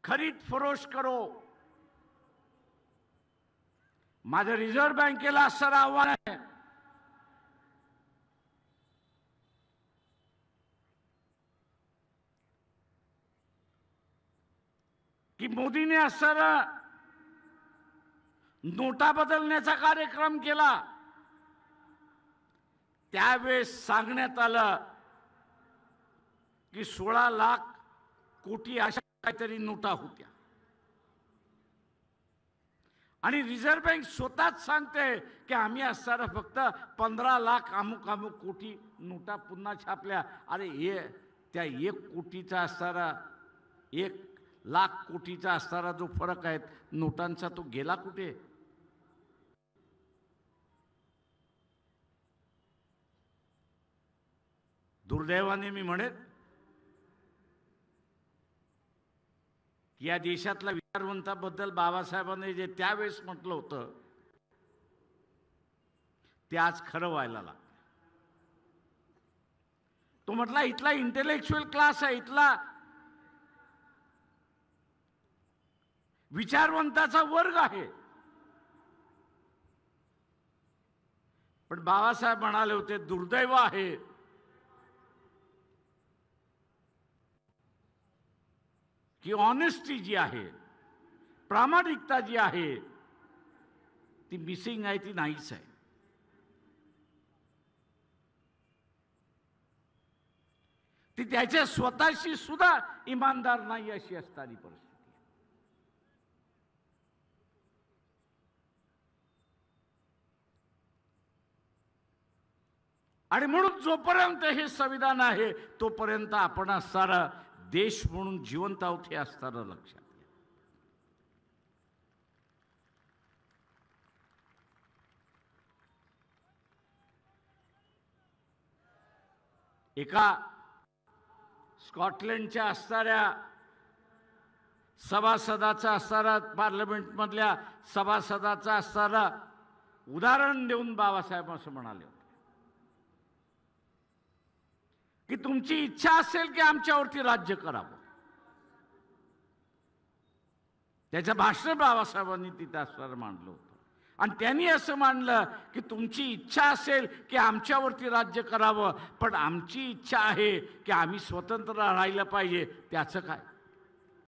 खरीद फरोश करो। माझं रिझर्व्ह बँकेला असं आव्हान आहे की मोदीने असं नोटा बदलण्याचा कार्यक्रम केला, त्यावेळेस सांगण्यात आलं की 16 लाख कोटी अशा काहीतरी नोटा होत्या आणि रिझर्व्ह बँक स्वतःच सांगते की आम्ही असताना फक्त 15 लाख अमुक अमुक कोटी नोटा पुन्हा छापल्या। अरे हे त्या 1 कोटीचा असताना 1 लाख कोटीचा असताना जो फरक आहे नोटांचा तो गेला कुठे? दुर्दैवाने मी म्हणेन की या देशातल्या विचारवंताबद्दल बाबासाहेबांनी जे त्यावेळेस म्हटलं होतं ते आज खरं व्हायला लागलं। तो म्हटला इथला इंटेलेक्च्युअल क्लास आहे, इथला विचारवंताचा वर्ग आहे। पण बाबासाहेब म्हणाले होते दुर्दैव आहे की ऑनेस्टी जी आहे, प्रामाणिकता जी आहे ती मिसिंग आहे, ती नाहीच आहे। ती त्याच्या स्वतःशी सुद्धा इमानदार नाही अशी असणारी परिस्थिती। आणि म्हणून जोपर्यंत हे संविधान आहे तोपर्यंत आपण सारा देश म्हणून जिवंत आहोत हे असताना लक्षात घ्या। एका स्कॉटलंडच्या असणाऱ्या सभासदाचा असणारा पार्लमेंटमधल्या सभासदाचा असणारा उदाहरण देऊन बाबासाहेब असं म्हणाले होते की तुमची इच्छा असेल की आमच्यावरती राज्य करावं। त्याचं भाषण बाबासाहेबांनी तिथे असणारं मांडलं होतं आणि त्यांनी असं मांडलं की तुमची इच्छा असेल की आमच्यावरती राज्य करावं, पण आमची इच्छा आहे की आम्ही स्वतंत्र राहिलं पाहिजे। त्याचं काय?